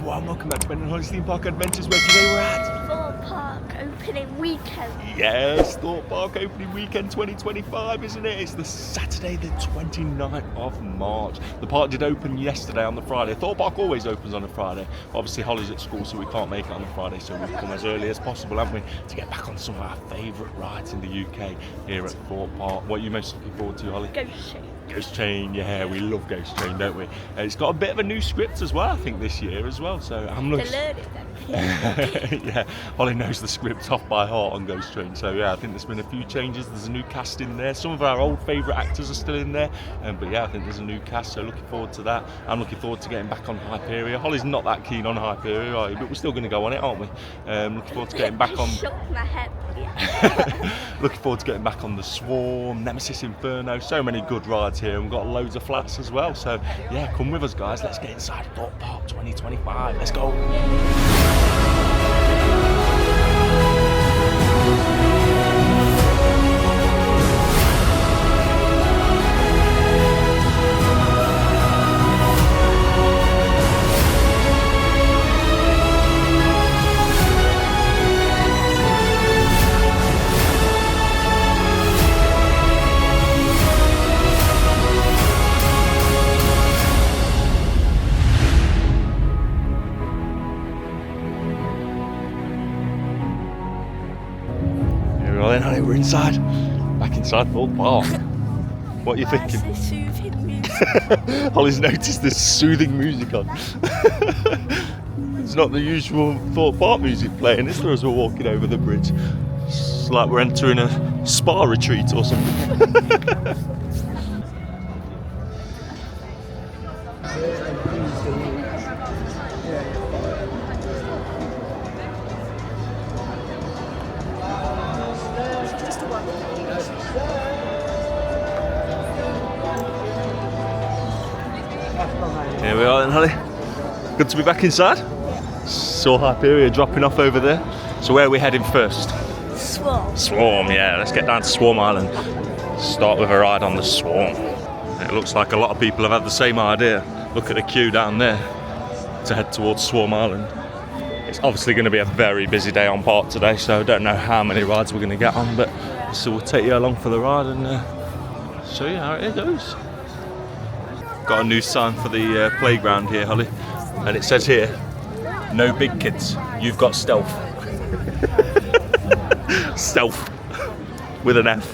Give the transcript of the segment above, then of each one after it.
everyone, welcome back to Ben and Holly's Theme Park Adventures, where today we're at Thorpe Park opening weekend. Yes, Thorpe Park opening weekend 2025, isn't it? It's the Saturday the 29th of March. The park did open yesterday on the Friday. Thorpe Park always opens on a Friday. Obviously Holly's at school, so we can't make it on the Friday, so we've come as early as possible, haven't we, to get back on some of our favourite rides in the UK here at Thorpe Park. What are you most looking forward to, Holly? Ghost Train. Ghost Train, yeah, we love Ghost Train, don't we? It's got a bit of a new script as well, I think, this year as well, so I'm looking... To learn it then. Yeah, Holly knows the script off by heart on Ghost Train, so yeah, I think there's been a few changes. There's a new cast in there. Some of our old favourite actors are still in there, but yeah, I think there's a new cast, so looking forward to that. I'm looking forward to getting back on Hyperia. Holly's not that keen on Hyperia, are you? But we're still going to go on it, aren't we? Looking forward to getting back on... Shook my head. Looking forward to getting back on the Swarm, Nemesis Inferno, so many good rides here, and we've got loads of flats as well, so yeah, come with us guys, let's get inside Thorpe Park 2025, let's go! Then we're inside, back inside Thorpe Park. What are you thinking? Why is there soothing music? Holly's noticed there's soothing music on. It's not the usual Thorpe Park music playing, is there, as we're walking over the bridge? It's like we're entering a spa retreat or something. Here we are then, Holly. Good to be back inside. Saw Hyperia dropping off over there. So where are we heading first? Swarm. Swarm, yeah. Let's get down to Swarm Island. Start with a ride on the Swarm. It looks like a lot of people have had the same idea. Look at the queue down there to head towards Swarm Island. It's obviously going to be a very busy day on park today, so I don't know how many rides we're going to get on, but so we'll take you along for the ride and show you how it goes. Got a new sign for the playground here, Holly, and it says here, no big kids, you've got stealth. Stealth with an F.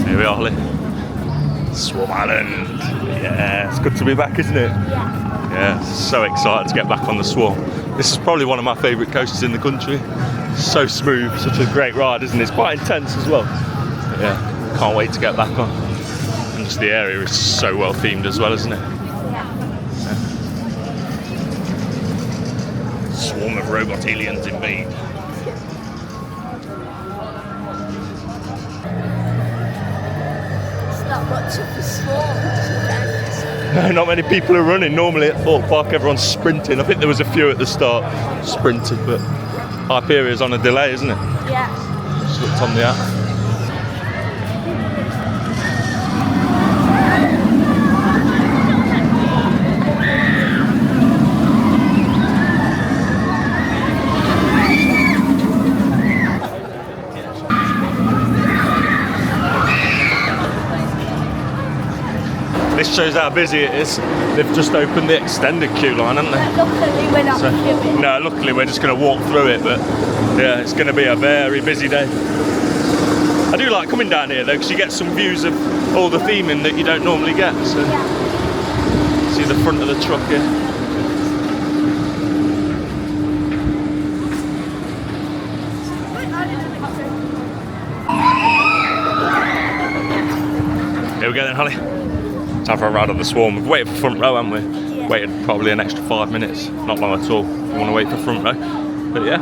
Here we are, Holly. Swarm Island. Yeah, it's good to be back, isn't it? Yeah. Yeah, so excited to get back on the Swarm. This is probably one of my favourite coasters in the country. So smooth, such a great ride, isn't it? It's quite intense as well. But yeah, can't wait to get back on. And just the area is so well themed as well, isn't it? Yeah. Swarm of robot aliens invade. It's not much of a swarm. No, not many people are running. Normally at Thorpe Park everyone's sprinting. I think there was a few at the start sprinted, but Hyperia's on a delay, isn't it? Yeah. Just looked on the app. This shows how busy it is. They've just opened the extended queue line, haven't they? Luckily we're not queuing. No, luckily we're just going to walk through it, but yeah, it's going to be a very busy day. I do like coming down here though, because you get some views of all the theming that you don't normally get. So Yeah. see the front of the truck here. Here we go then, Holly. Time for a ride on the Swarm. We've waited for front row, haven't we? Yeah. Waited probably an extra 5 minutes. Not long at all. We want to wait for front row. But yeah,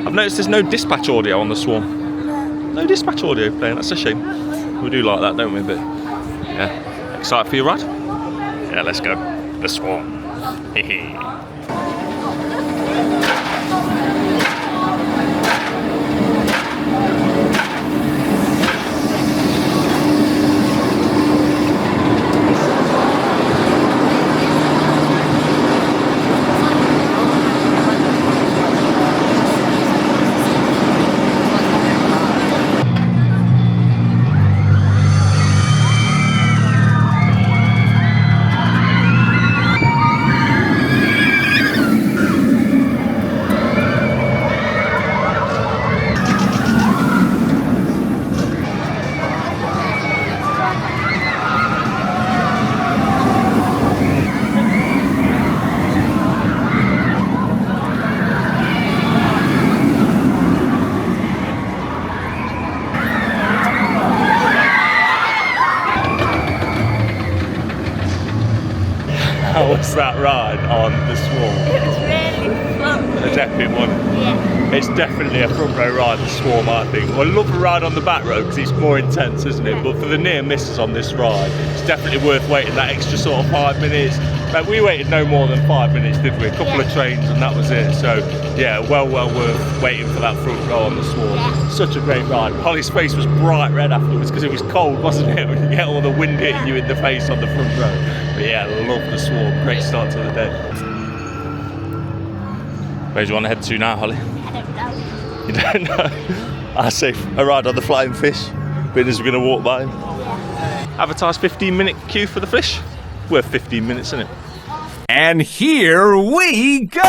I've noticed there's no dispatch audio on the Swarm. No dispatch audio playing. That's a shame. We do like that, don't we? But yeah, excited for your ride? Yeah, let's go. The Swarm. Hehe. How was that ride on the Swarm? It was really fun. It's epic, wasn't it? Yeah. It's definitely a front row ride, the Swarm, I think. Well, I love a ride on the back row because it's more intense, isn't it? But for the near misses on this ride, it's definitely worth waiting that extra sort of 5 minutes. Like, we waited no more than 5 minutes, did we? A couple of trains and that was it. So yeah, well worth waiting for that front row on the Swarm. Yeah. Such a great ride. Holly's face was bright red afterwards because it was cold, wasn't it? When you get all the wind hitting you in the face on the front row. But yeah, love the Swarm. Great start to the day. Where do you want to head to now, Holly? I don't know. You don't know? I say a ride on the Flying Fish, being as we're going to walk by him. Yeah. Advertised 15-minute queue for the fish. Worth 15 minutes, isn't it? And here we go!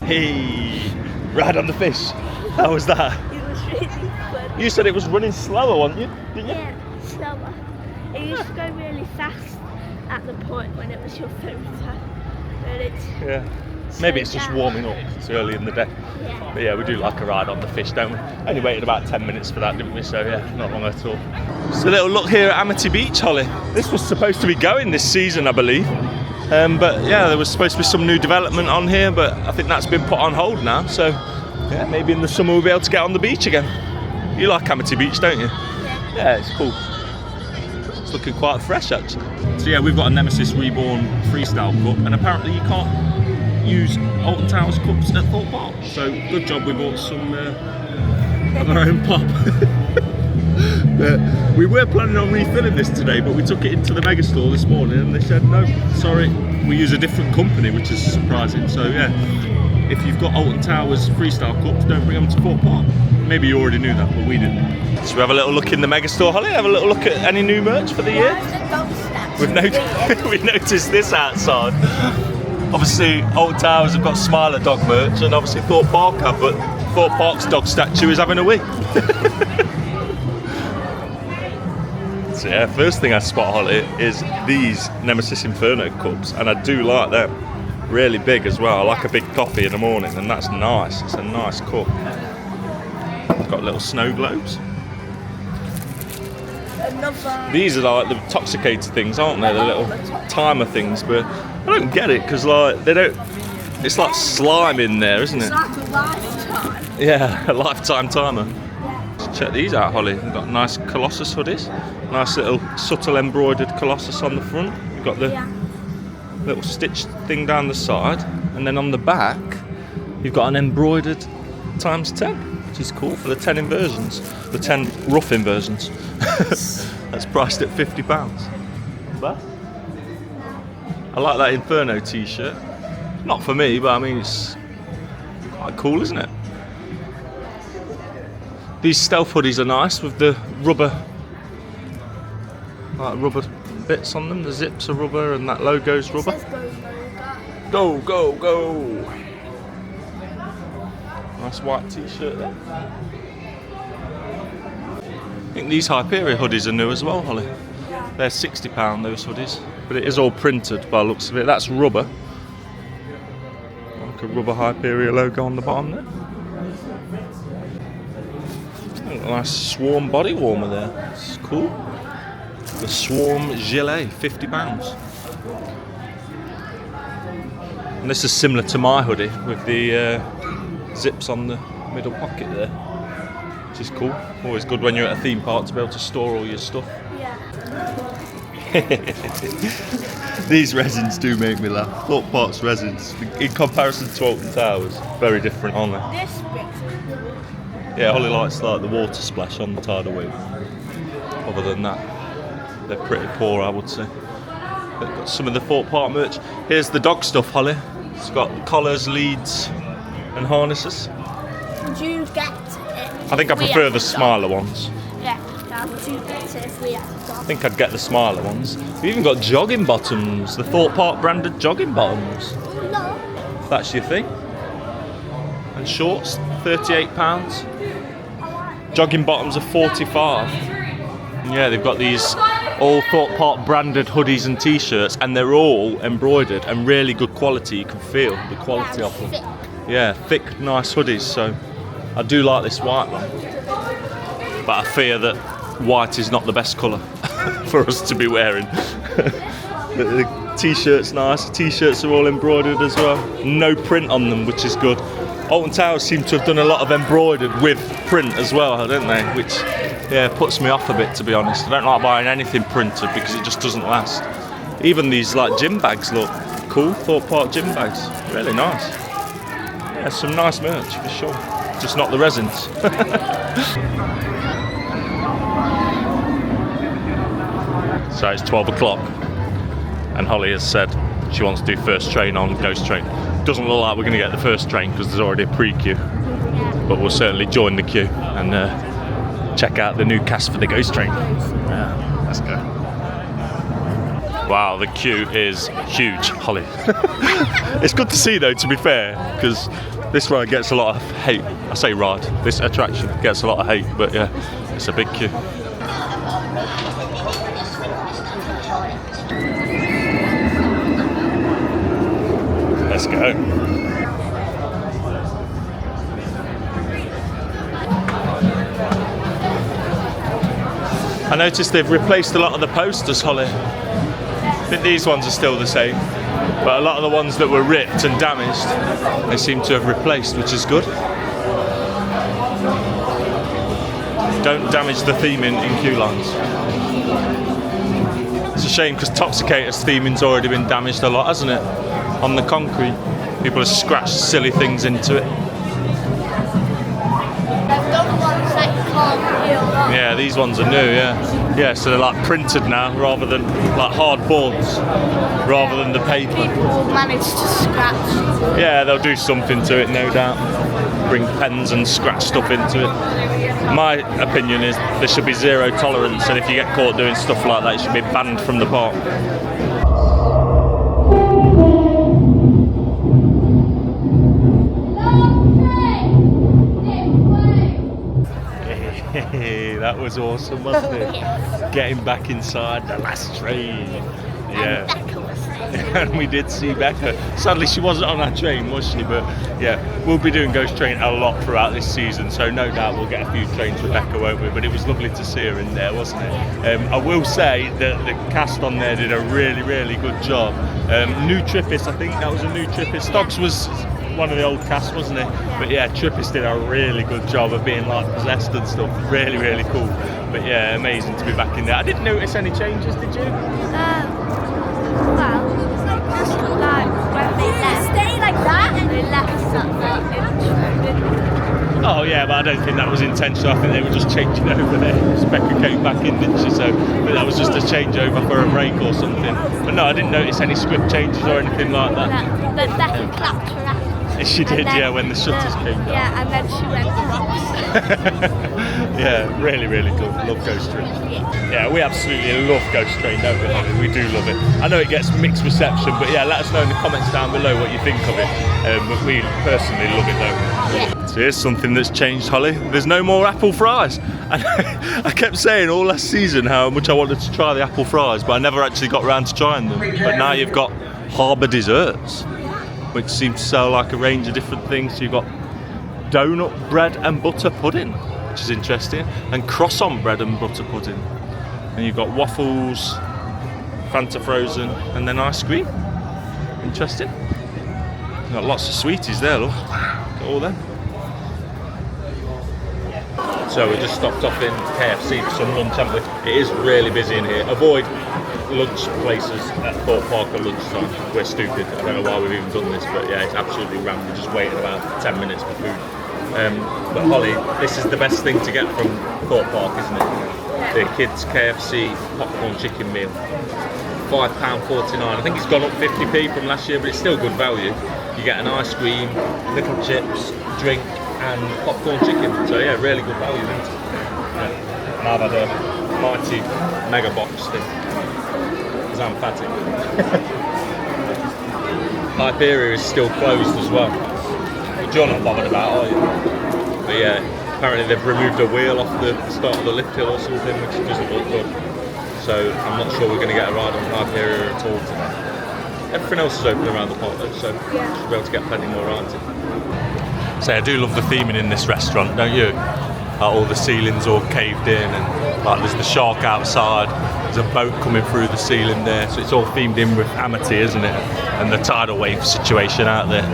Hey, ride on the fish. How was that? It was really fun. You said it was running slower, wasn't you? Didn't you? Yeah, slower. It used to go really fast at the point when it was your filter. But it's Yeah. Maybe it's just warming up. It's early in the day. yeah. But yeah, we do like a ride on the fish, don't we? Only waited about 10 minutes for that, didn't we? So yeah, not long at all. So a little look here at Amity Beach, Holly. This was supposed to be going this season, I believe. But yeah, there was supposed to be some new development on here, but I think that's been put on hold now. So yeah, maybe in the summer we'll be able to get on the beach again. You like Amity Beach, don't you? Yeah. Yeah, it's cool. It's looking quite fresh, actually. So yeah, we've got a Nemesis Reborn freestyle cup, and apparently you can't use Alton Towers cups at Thorpe Park. So good job we bought some of our own pop. We were planning on refilling this today, but we took it into the mega store this morning and they said no, sorry, we use a different company, which is surprising. So yeah, if you've got Alton Towers freestyle cups, don't bring them to Thorpe Park. Maybe you already knew that, but we didn't. Should we have a little look in the mega store, Holly? Have a little look at any new merch for the year? We've noticed this outside. Obviously, Alton Towers have got Smiler dog merch, and obviously Thorpe Park have, but Thorpe Park's dog statue is having a wee. So yeah, first thing I spot, Holly, is these Nemesis Inferno cups, and I do like them. Really big as well. I like a big coffee in the morning, and that's nice. It's a nice cup. It's got little snow globes. These are like the intoxicated things, aren't they? The little timer things, but I don't get it because like they don't. It's like slime in there, isn't it? It's like a lifetime. Yeah, a lifetime timer. Check these out, Holly. We've got nice Colossus hoodies. Nice little subtle embroidered Colossus on the front. You've got the little stitched thing down the side, and then on the back you've got an embroidered ×10, which is cool for the 10 inversions, the 10 rough inversions. That's priced at £50. But I like that Inferno t-shirt. Not for me, but I mean it's quite cool, isn't it? These stealth hoodies are nice with the rubber, like rubber bits on them. The zips are rubber and that logo's rubber. It says go, Go, go, go! Nice white t-shirt there. I think these Hyperia hoodies are new as well, Holly. They're £60, those hoodies. But it is all printed by the looks of it. That's rubber. Like a rubber Hyperia logo on the bottom there. A nice Swarm body warmer there. It's cool. The Swarm gilet, £50. And this is similar to my hoodie with the zips on the middle pocket there, which is cool. Always good when you're at a theme park to be able to store all your stuff. Yeah. These resins do make me laugh. Thorpe Park's resins, in comparison to Alton Towers, very different, aren't they? This bit's cool. Yeah, Holly likes like the water splash on the tidal wave. Other than that, they're pretty poor, I would say. They've got some of the Thorpe Park merch. Here's the dog stuff, Holly. It's got collars, leads, and harnesses. Would you get it? I think I prefer the smaller ones. Yeah, would you get it if we had a dog? I think I'd get the smaller ones. We've even got jogging bottoms, the Thorpe Park branded jogging bottoms. No. That's your thing. And shorts, £38. Jogging bottoms are £45. And yeah, they've got these all Thorpe Park branded hoodies and t-shirts, and they're all embroidered and really good quality. You can feel the quality of them. Yeah, thick, nice hoodies. So I do like this white one, but I fear that white is not the best colour for us to be wearing. The t-shirt's nice. The t-shirts are all embroidered as well. No print on them, which is good. Alton Towers seem to have done a lot of embroidered with print as well, don't they? Which, yeah, puts me off a bit, to be honest. I don't like buying anything printed because it just doesn't last. Even these like gym bags look cool. Thorpe Park gym bags, really nice. Yeah, some nice merch for sure. Just not the resins. So it's 12 o'clock, and Holly has said she wants to do first train on Ghost Train. Doesn't look like we're going to get the first train because there's already a pre-queue, but we'll certainly join the queue and check out the new cast for the Ghost Train. Yeah, let's go. Wow, the queue is huge, Holly. It's good to see though, to be fair, because this ride gets a lot of hate. I say ride, this attraction gets a lot of hate, but yeah, it's a big queue. Let's go. I noticed they've replaced a lot of the posters, Holly. I think these ones are still the same, but a lot of the ones that were ripped and damaged, they seem to have replaced, which is good. Don't damage the theming in queue lines. It's a shame because Toxicator's theming's already been damaged a lot, hasn't it? On the concrete, people have scratched silly things into it. They've done ones that you can't peel off. Yeah, these ones are new, yeah. Yeah, so they're like printed now rather than like hard boards, rather than the paper. People will manage to scratch. Yeah, they'll do something to it, no doubt. Bring pens and scratch stuff into it. My opinion is there should be zero tolerance, and if you get caught doing stuff like that, it should be banned from the park. That was awesome, wasn't it? Yes. Getting back inside the last train. Yeah. And Becca was there. And we did see Becca. Sadly, she wasn't on our train, was she? But yeah, we'll be doing Ghost Train a lot throughout this season, so no doubt we'll get a few trains with Becca, won't we? But it was lovely to see her in there, wasn't it? I will say that the cast on there did a really, really good job. New Trippis, I think that was a new Trippis. Stoggs was one of the old cast, wasn't it? But yeah, Trippis did a really good job of being like possessed and stuff. Really, really cool. But yeah, amazing to be back in there. I didn't notice any changes, did you? Well, just like when they left. Stay like that, and they left that intro, didn't they? Oh yeah, but I don't think that was intentional. I think they were just changing over there. Becca came back in, didn't she? So but that was just a changeover for a break or something. But no, I didn't notice any script changes or anything like that. But Becca clapped her hands. She did, then, yeah, when the shutters came down. Yeah, and then she went Yeah, really, really cool. Love Ghost Train. Yeah, we absolutely love Ghost Train, don't we, Holly? We do love it. I know it gets mixed reception, but yeah, let us know in the comments down below what you think of it. But we personally love it, don't we? Yeah. So here's something that's changed, Holly. There's no more apple fries. And I kept saying all last season how much I wanted to try the apple fries, but I never actually got around to trying them. But now you've got Harbour Desserts, which seem to sell like a range of different things. So you've got donut bread and butter pudding, which is interesting, and croissant bread and butter pudding. And you've got waffles, Fanta frozen, and then ice cream. Interesting. You've got lots of sweeties there, look. Got all them. So we just stopped off in KFC for some lunch, haven't we? It is really busy in here. Avoid lunch places at Thorpe Park at lunchtime. We're stupid. I don't know why we've even done this, but yeah, it's absolutely rammed. We're just waiting about 10 minutes for food. But Holly, this is the best thing to get from Thorpe Park, isn't it? The kids' KFC popcorn chicken meal. £5.49. I think it's gone up 50p from last year, but it's still good value. You get an ice cream, little chips, drink, and popcorn chicken. So yeah, really good value, isn't it? Yeah. And I've had a mighty mega box thing. Because I'm fatty. Hyperia is still closed as well. Which you're not bothered about, are you? But yeah, apparently they've removed a wheel off the start of the lift hill or something, which doesn't look good. so I'm not sure we're going to get a ride on Hyperia at all today. Everything else is open around the park though, so we'll be able to get plenty more rides in. So I do love the theming in this restaurant, don't you? All the ceilings all caved in, and like there's the shark outside, there's a boat coming through the ceiling there, so it's all themed in with Amity, isn't it? And the tidal wave situation out there.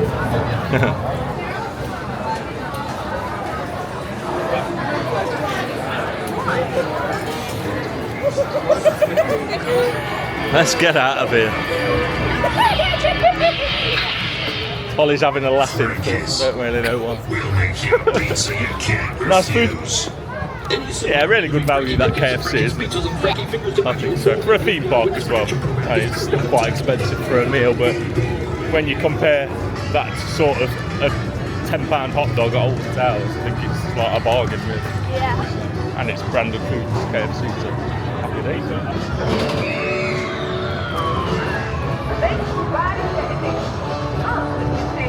Let's get out of here. Holly's having a laugh in it. Don't really know why. Nice food. Yeah, really good value, that KFC, isn't it? I think so. For a theme park as well. It's still quite expensive for a meal, but when you compare that to sort of a £10 hot dog at Alton Towers, I think it's like a bargain, really. Yeah. And it's branded food, it's KFC, so happy days.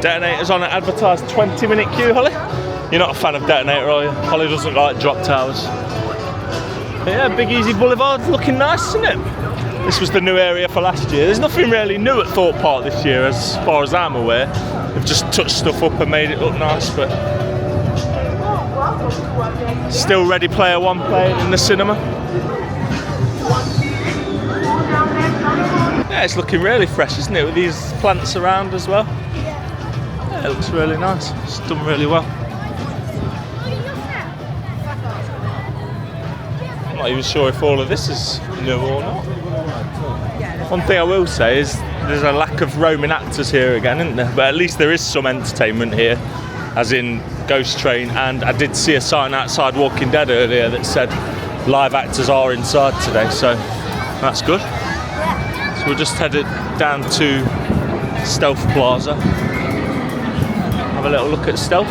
Detonator's on an advertised 20-minute queue, Holly. You're not a fan of Detonator, are you? Holly doesn't like drop towers. But yeah, Big Easy Boulevard's looking nice, isn't it? This was the new area for last year. There's nothing really new at Thorpe Park this year, as far as I'm aware. They've just touched stuff up and made it look nice, but still Ready Player One playing in the cinema. Yeah, it's looking really fresh, isn't it, with these plants around as well? Yeah, it looks really nice. It's done really well. I'm not even sure if all of this is new or not. One thing I will say is there's a lack of roaming actors here again, isn't there? But at least there is some entertainment here, as in Ghost Train, and I did see a sign outside Walking Dead earlier that said live actors are inside today, so that's good. So we're just headed down to Stealth Plaza. Have a little look at Stealth.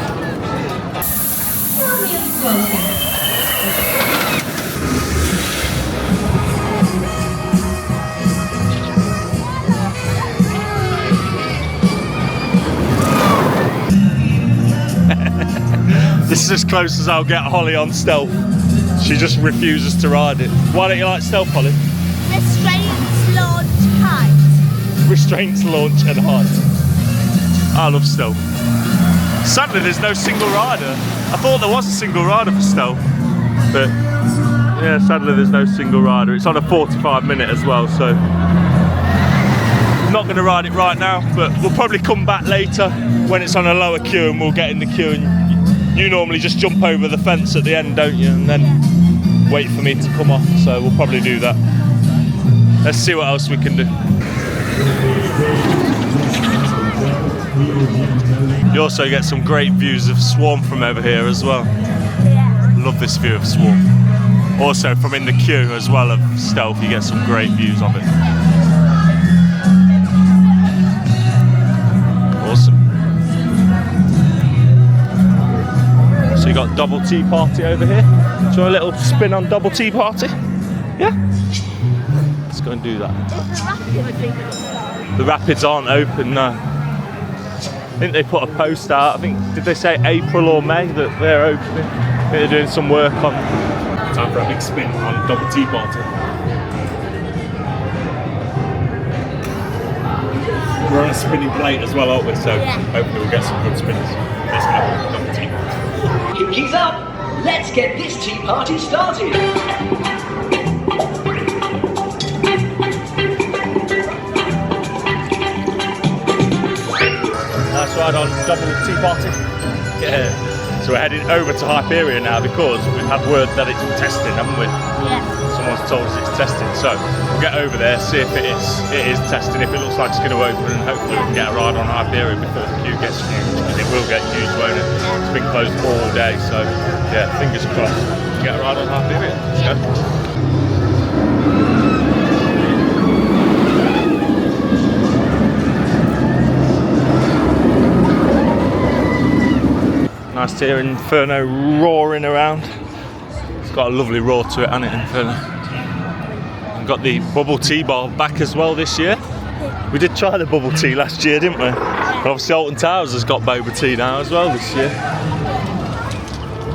This is as close as I'll get Holly on Stealth. She just refuses to ride it. Why don't you like Stealth, Holly? Restraints, launch, height. Restraints, launch and height. I love Stealth. Sadly there's no single rider. I thought there was a single rider for Stealth, but yeah, sadly there's no single rider. It's on a 45-minute as well, so I'm not going to ride it right now, but we'll probably come back later when it's on a lower queue and we'll get in the queue, and you normally just jump over the fence at the end, don't you, and then wait for me to come off, so we'll probably do that. Let's see what else we can do. You also get some great views of Swarm from over here as well. Yeah. Love this view of Swarm. Also from in the queue as well of Stealth, you get some great views of it. Awesome. So you got Double Tea Party over here. Do you want a little spin on Double Tea Party? Yeah? Let's go and do that. The rapids aren't open, no. I think they put a post out, I think, did they say April or May that they're opening? I think they're doing some work on. Time for a big spin on Double Tea Party. We're on a spinning plate as well, aren't we? So hopefully we'll get some good spins. Let's go, Double Tea Party. Cookies up! Let's get this tea party started! Nice ride on Double Tea Party. Yeah. So we're heading over to Hyperia now because we've had word that it's testing, haven't we? Yeah. Someone's told us it's testing. So we'll get over there, see if it is testing, if it looks like it's going to open, and hopefully we can get a ride on Hyperia before the queue gets huge, because it will get huge, won't it? It's been closed all day, so yeah, fingers crossed. Get a ride on Hyperia. Let's go. Nice to hear Inferno roaring around. It's got a lovely roar to it, hasn't it, Inferno? And got the bubble tea bar back as well this year. We did try the bubble tea last year, didn't we? And obviously Alton Towers has got boba tea now as well this year.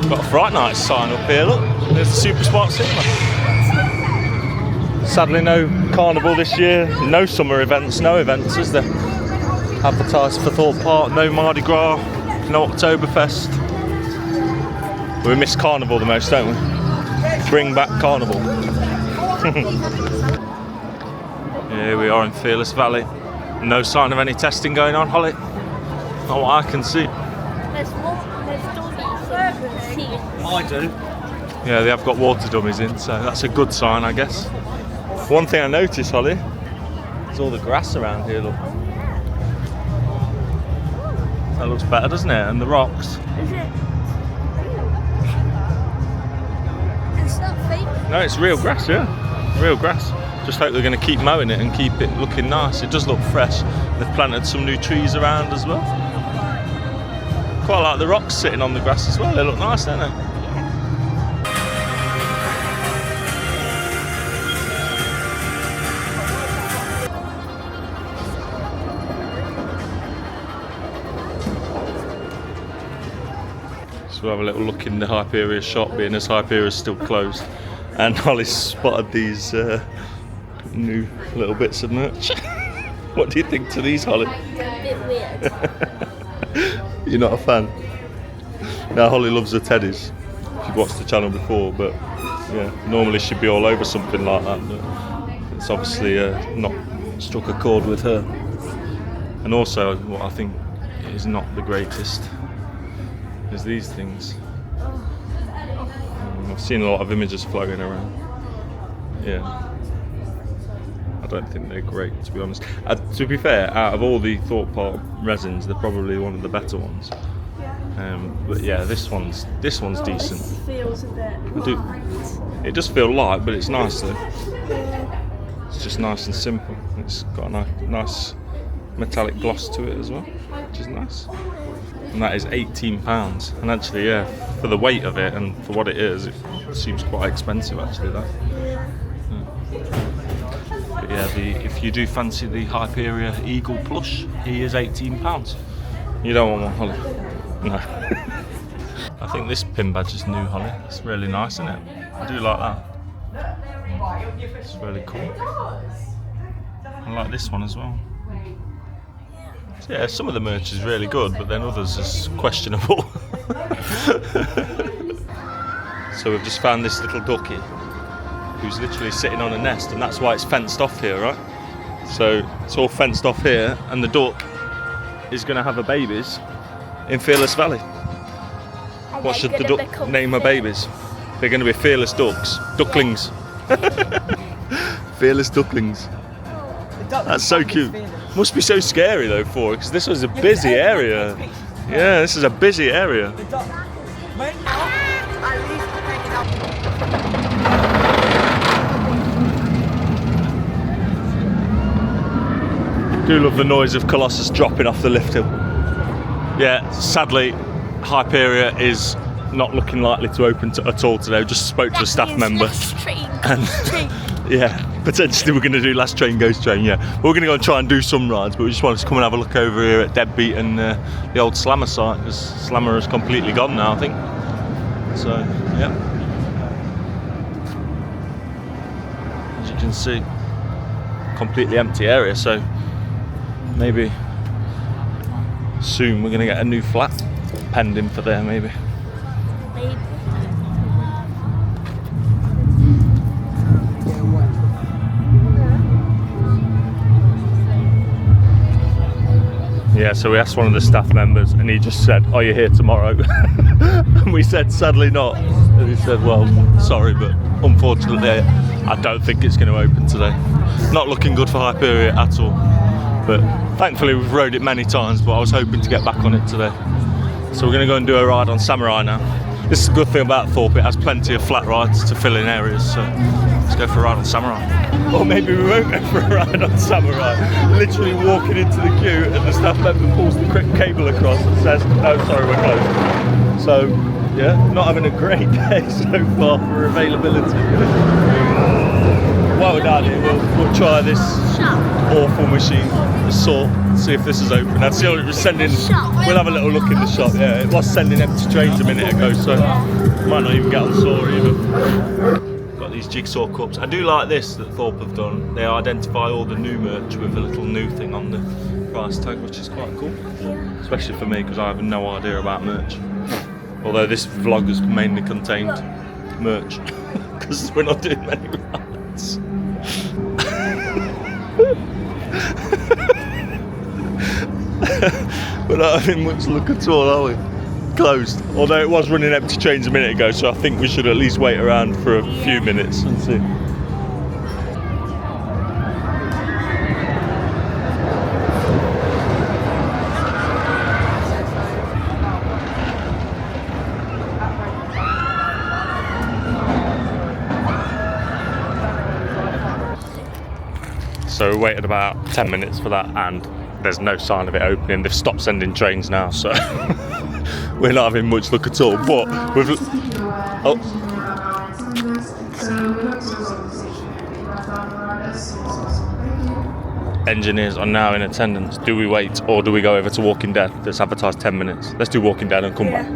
Got a Fright Night sign up here, look. There's the Super Smart Cinema. Sadly, no carnival this year, no summer events, no events, is there? Advertised for Thorpe Park, no Mardi Gras, no Oktoberfest. We miss carnival the most, don't we? Bring back carnival. Here we are in Fearless Valley. No sign of any testing going on, Holly. Not what I can see. There's dummies. I do. Yeah, they have got water dummies in, so that's a good sign, I guess. One thing I noticed, Holly, is all the grass around here, look. That looks better, doesn't it? And the rocks. Is it? It's not fake. No, it's real grass, yeah. Real grass. Just hope they're going to keep mowing it and keep it looking nice. It does look fresh. They've planted some new trees around as well. Quite like the rocks sitting on the grass as well. They look nice, don't they? So we'll have a little look in the Hyperia shop, being as Hyperia's still closed. And Holly's spotted these new little bits of merch. What do you think to these, Holly? A bit weird. You're not a fan? No, Holly loves her teddies. She's watched the channel before, but yeah, normally she'd be all over something like that. But it's obviously not struck a chord with her. And also, what I think is not the greatest is these things. I've seen a lot of images floating around. Yeah. I don't think they're great, to be honest. To be fair, out of all the Thorpe Park resins, they're probably one of the better ones. But yeah, this one's decent. This feels a bit light. It does feel light, but it's nice though. It's just nice and simple. It's got a nice metallic gloss to it as well, which is nice. And that is £18. And actually, yeah, for the weight of it and for what it is, it seems quite expensive actually, that. But yeah, if you do fancy the Hyperia Eagle plush, he is £18. You don't want one, Holly? No. I think this pin badge is new, Holly. It's really nice, isn't it? I do like that. It's really cool. I like this one as well. So yeah, some of the merch is really good, but then others is questionable. So we've just found this little ducky who's literally sitting on a nest, and that's why it's fenced off here, right? So it's all fenced off here, and the duck is going to have her babies in Fearless Valley. What should the duck name her babies? They're going to be fearless ducklings. Fearless ducklings. That's so cute. Must be so scary though for her, because this was a busy area. Yeah, this is a busy area. Do love the noise of Colossus dropping off the lift hill. Yeah, sadly, Hyperia is not looking likely to open at all today. Just spoke to a staff member, and yeah, potentially we're going to do last train goes train. Yeah, we're going to go and try and do some rides, but we just wanted to come and have a look over here at Deadbeat and the old Slammer site, because Slammer is completely gone now, I think. So yeah, as you can see, completely empty area. So maybe soon we're going to get a new flat penned in for there, maybe. Yeah, so we asked one of the staff members and he just said, "Are you here tomorrow?" And we said, "Sadly not." And he said, "Well, sorry, but unfortunately I don't think it's going to open today." Not looking good for Hyperia at all. But thankfully we've rode it many times, but I was hoping to get back on it today. So we're going to go and do a ride on Samurai now. This is a good thing about Thorpe, it has plenty of flat rides to fill in areas, so let's go for a ride on Samurai. Or maybe we won't go for a ride on Samurai. Literally walking into the queue and the staff member pulls the quick cable across and says, "Oh, sorry, we're closed." So yeah, not having a great day so far for availability. While we're down here, we'll try this awful machine, the saw, see if this is open. I've seen it was sending, we'll have a little look in the shop, yeah, it was sending empty trains a minute ago, so might not even get on saw either. Got these jigsaw cups. I do like this that Thorpe have done. They identify all the new merch with a little new thing on the price tag, which is quite cool. Yeah. Especially for me, because I have no idea about merch. Although this vlog has mainly contained merch, because we're not doing many rides. We're not having much luck at all, are we? Closed. Although it was running empty trains a minute ago, so I think we should at least wait around for a few minutes and see. So we waited about 10 minutes for that, and there's no sign of it opening. They've stopped sending trains now, so we're not having much luck at all. But we've... Oh. Engineers are now in attendance. Do we wait or do we go over to Walking Dead? That's advertised 10 minutes. Let's do Walking Dead and come back.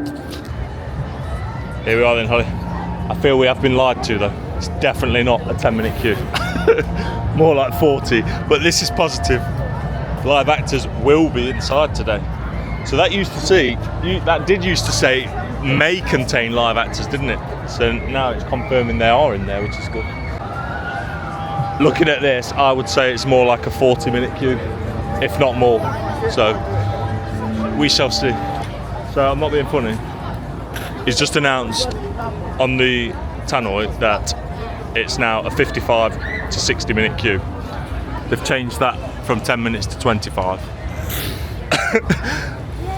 Here we are then, Holly. I feel we have been lied to though. It's definitely not a 10-minute queue. More like 40. But this is positive. Live actors will be inside today. So that used to say, that did used to say may contain live actors, didn't it? So now it's confirming they are in there, which is good. Looking at this, I would say it's more like a 40-minute queue, if not more. So we shall see. So I'm not being funny. He's just announced on the tannoy that it's now a 55 to 60-minute queue. They've changed that from 10 minutes to 25.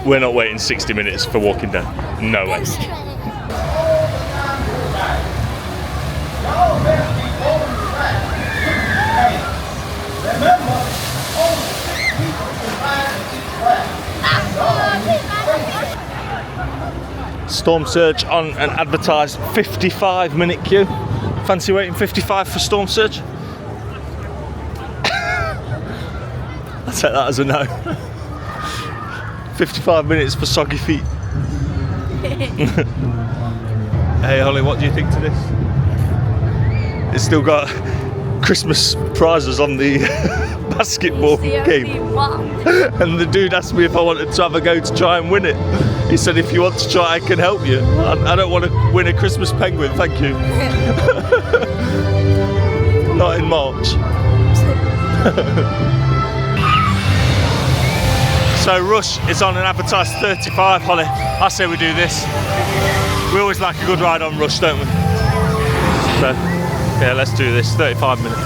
We're not waiting 60 minutes for Walking Dead. No way. Storm Surge on an advertised 55-minute queue. Fancy waiting 55 for Storm Surge? I'll take that as a no. 55 minutes for soggy feet. Hey Holly, what do you think to this? It's still got Christmas prizes on the basketball game. And the dude asked me if I wanted to have a go to try and win it. He said, if you want to try, I can help you. I don't want to win a Christmas penguin, thank you. Not in March. So Rush is on an advertised 35, Holly. I say we do this. We always like a good ride on Rush, don't we? So, yeah, let's do this, 35 minutes.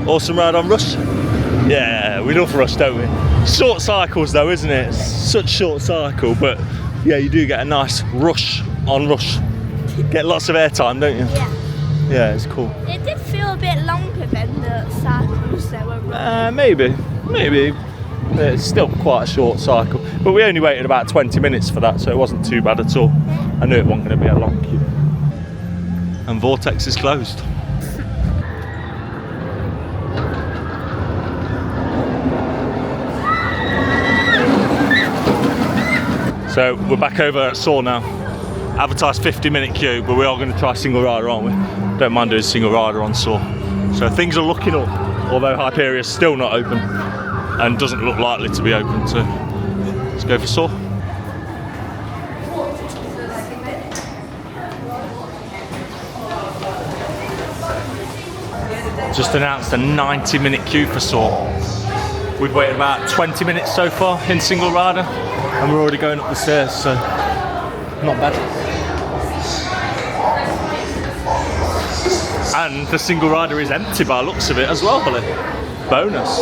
Awesome ride on Rush? Yeah, we love Rush, don't we? Short cycles though, isn't it? It's such short cycle, but yeah, you do get a nice rush on Rush. Get lots of airtime, don't you? Yeah. Yeah, it's cool. It did feel a bit longer than the cycles that were running. Maybe. It's still quite a short cycle. But we only waited about 20 minutes for that, so it wasn't too bad at all. I knew it wasn't going to be a long queue. And Vortex is closed. So we're back over at Saw now. Advertised 50-minute queue, but we are going to try single rider, aren't we? Don't mind doing single rider on Saw. So things are looking up, although Hyperia is still not open and doesn't look likely to be open. So let's go for Saw. Just announced a 90-minute queue for Saw. We've waited about 20 minutes so far in single rider, and we're already going up the stairs, so not bad. And the single rider is empty by the looks of it as well, Billy. bonus.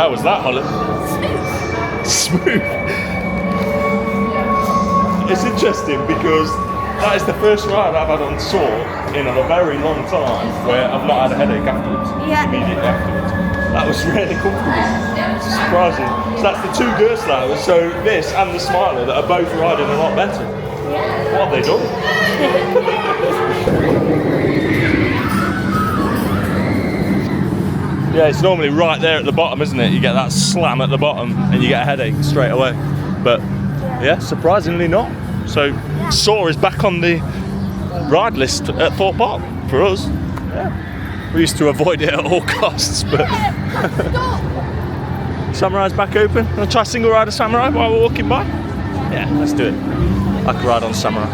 How was that, Holly? Smooth. It's interesting because that is the first ride I've had on tour in a very long time where I've not had a headache afterwards. Yeah. Immediately afterwards. That was really comfortable. It's surprising. So that's the two Gerstlauers, so this and the Smiler, that are both riding a lot better. Yeah. What have they done? Yeah, it's normally right there at the bottom, isn't it? You get that slam at the bottom and you get a headache straight away. But yeah, surprisingly not. So Soar is back on the ride list at Thorpe Park for us. Yeah. We used to avoid it at all costs, but Samurai's back open. Want to try single rider Samurai while we're walking by? Yeah, let's do it. I can ride on Samurai.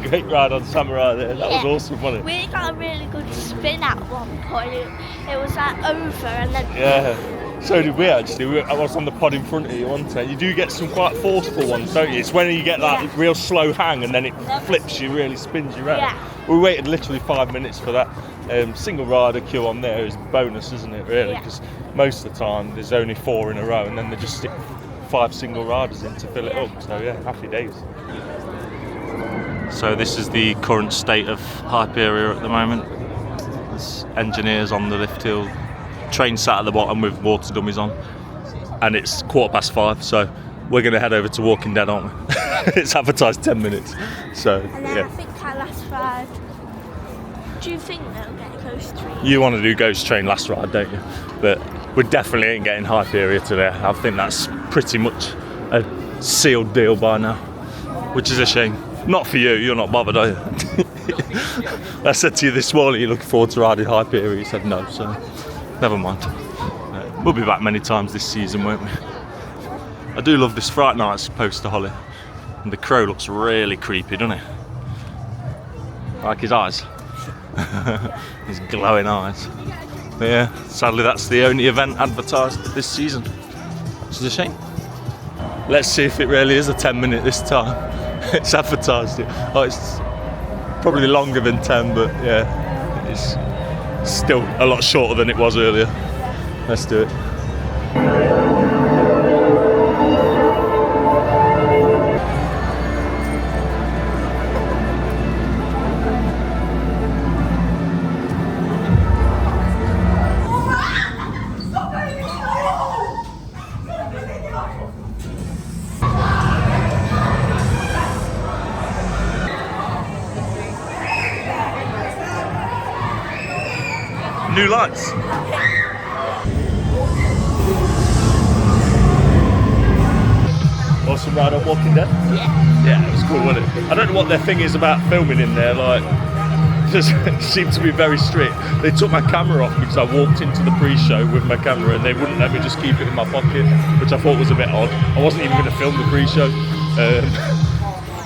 Great ride on Samurai there. That was awesome, wasn't it? We got a really good spin at one point. It was like over and then... Yeah, so did we actually. I was on the pod in front of you, wasn't I? You do get some quite forceful ones, don't you? It's when you get that real slow hang and then it flips you, really spins you around. Yeah. We waited literally 5 minutes for that. Single rider queue on there is bonus, isn't it, really? Because most of the time there's only 4 in a row and then they just stick 5 single riders in to fill it up. So yeah, happy days. So this is the current state of Hyperia at the moment. There's engineers on the lift hill, train sat at the bottom with water dummies on, and it's 5:15, so we're going to head over to Walking Dead, aren't we? It's advertised 10 minutes. So And then yeah. I think our last ride... Do you think they'll get a Ghost Train? You want to do Ghost Train last ride, don't you? But we definitely ain't getting Hyperia today. I think that's pretty much a sealed deal by now, which is a shame. Not for you, you're not bothered, are you? I said to you this morning, you're looking forward to riding Hyperia. You said no, so never mind. We'll be back many times this season, won't we? I do love this Fright Nights poster, Holly. And the crow looks really creepy, doesn't it? Like his eyes. His glowing eyes. But yeah, sadly that's the only event advertised this season, which is a shame. Let's see if it really is a 10-minute this time. It's advertised it. Oh, it's probably longer than 10, but yeah, it's still a lot shorter than it was earlier. Let's do it. New lights. Awesome ride on Walking Dead? Yeah, it was cool, wasn't it? I don't know what their thing is about filming in there, like, just seemed to be very strict. They took my camera off because I walked into the pre-show with my camera and they wouldn't let me just keep it in my pocket, which I thought was a bit odd. I wasn't even going to film the pre-show.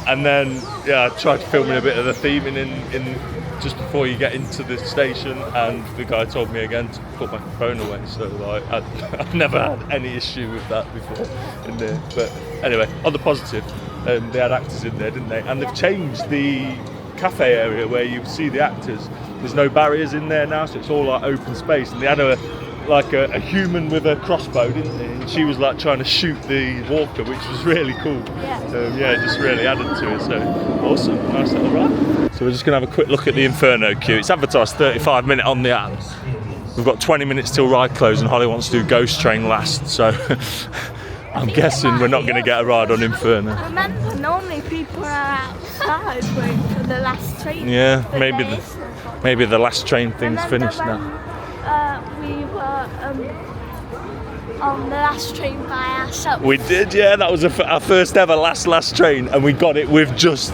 And then, yeah, I tried filming a bit of the theming in just before you get into the station, and the guy told me again to put my phone away. So like, I've never had any issue with that before in there. But Anyway, on the positive, they had actors in there, didn't they? And they've changed the cafe area where you see the actors. There's no barriers in there now, so it's all like open space. And they had a human with a crossbow, didn't they? And she was like trying to shoot the walker, which was really cool. Yeah, just really added to it. So awesome, nice little ride. So we're just gonna have a quick look at the Inferno queue. It's advertised 35-minute on the app. We've got 20 minutes till ride close, and Holly wants to do Ghost Train last. So I'm guessing we're not gonna get a ride on Inferno. Remember, normally people are outside waiting for the last train. Yeah, maybe the last train thing's finished now. We were on the last train by ourselves. We did, yeah. That was our first ever last train, and we got it with just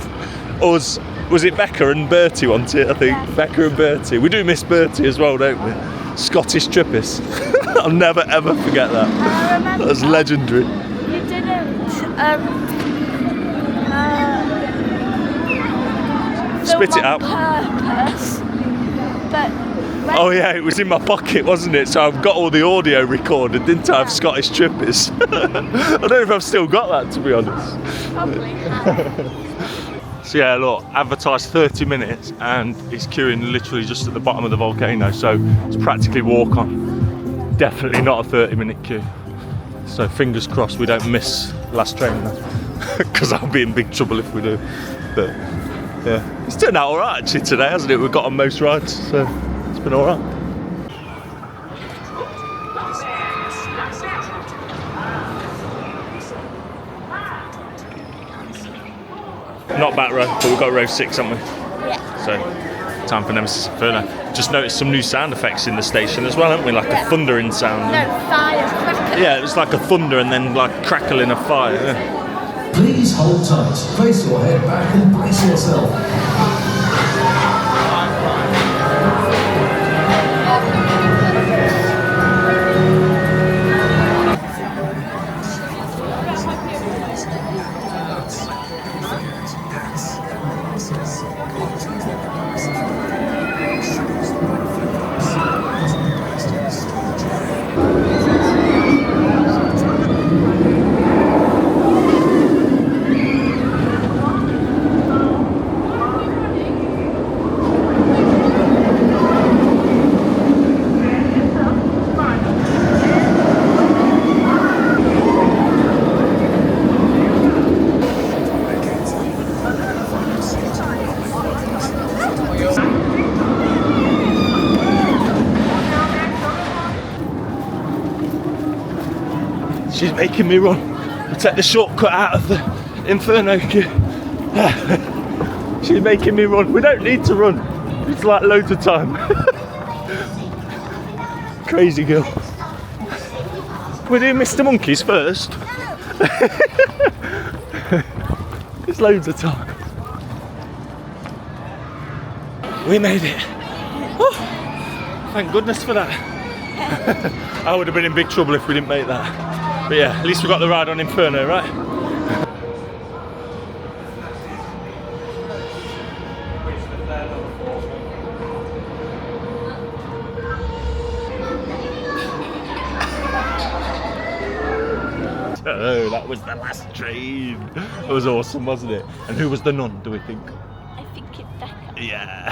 us. Was it Becca and Bertie, wasn't it? I think yes. Becca and Bertie. We do miss Bertie as well, don't we? Scottish Trippers. I'll never ever forget that. I remember That was legendary. You didn't Spit film it out. on purpose, but Oh yeah, it was in my pocket, wasn't it? So I've got all the audio recorded, didn't I, of Scottish Trippers? I don't know if I've still got that, to be honest. probably have. So yeah, look, advertised 30 minutes and it's queuing literally just at the bottom of the volcano, so it's practically walk on. Definitely not a 30-minute queue. So fingers crossed we don't miss last train now, because I'll be in big trouble if we do. But yeah, it's turned out alright actually today, hasn't it? We've got on most rides, so it's been alright. Not back row, but we've got row 6, haven't we? Yeah. So, time for Nemesis Inferno. Just noticed some new sound effects in the station as well, haven't we? Like a thundering sound. No, fire crackle. Yeah, it was like a thunder and then like crackling of fire. Yeah. Please hold tight, place your head back and brace yourself. She's making me run. We take the shortcut out of the Inferno queue. She's making me run. We don't need to run. It's like loads of time. Crazy girl. We're doing Mr. Monkeys first. It's loads of time. We made it. Oh, thank goodness for that. I would have been in big trouble if we didn't make that. But yeah, at least we got the ride on Inferno, right? Oh, that was the last train. It was awesome, wasn't it? And who was the nun, do we think? I think it's Becca. Yeah.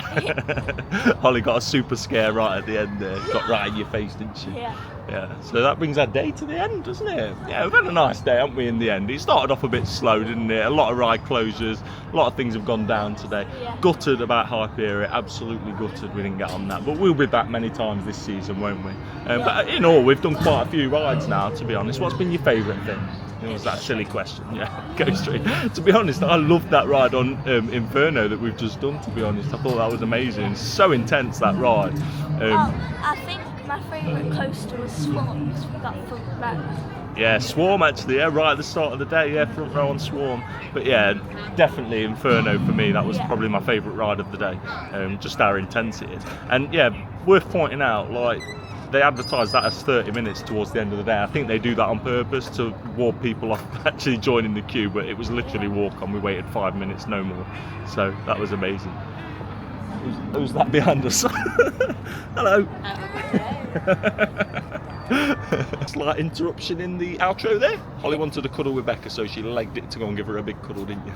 Holly got a super scare right at the end there. Got right in your face, didn't she? Yeah. Yeah. So that brings our day to the end, doesn't it? Yeah, we've had a nice day, haven't we, in the end? It started off a bit slow, didn't it? A lot of ride closures, a lot of things have gone down today. Yeah. Gutted about Hyperia, absolutely gutted we didn't get on that. But we'll be back many times this season, won't we? But in all, we've done quite a few rides now, to be honest. What's been your favourite thing? It was that silly question, yeah. Go straight. To be honest, I loved that ride on Inferno that we've just done, to be honest. I thought that was amazing. So intense, that ride. I think my favourite coaster was Swarm, because we got front row. Yeah, Swarm actually, yeah, right at the start of the day, yeah, front row on Swarm. But yeah, definitely Inferno for me, that was probably my favourite ride of the day. Just our intensity. And yeah, worth pointing out, like, they advertise that as 30 minutes towards the end of the day. I think they do that on purpose to ward people off actually joining the queue, but it was literally walk on. We waited 5 minutes, no more. So that was amazing. Who's that behind us? Hello. Slight interruption in the outro there. Holly wanted to cuddle with Becca, so she legged it to go and give her a big cuddle, didn't you?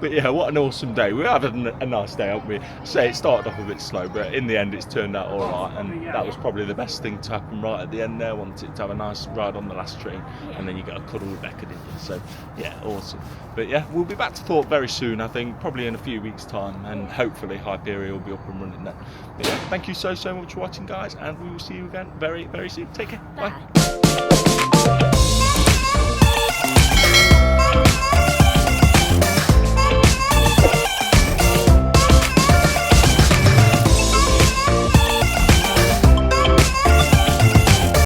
But yeah, what an awesome day. We had a nice day, haven't we? Say it started off a bit slow, but in the end it's turned out all right, and that was probably the best thing to happen right at the end there. Wanted to have a nice ride on the last train, and then you got a cuddle with Becca, didn't you? So yeah, awesome. But yeah, we'll be back to Thorpe very soon, I think, probably in a few weeks' time, and hopefully Hyperia will be up and running then. But yeah, thank you so much for watching, guys, and we will see you again very, very soon. Take care. Bye.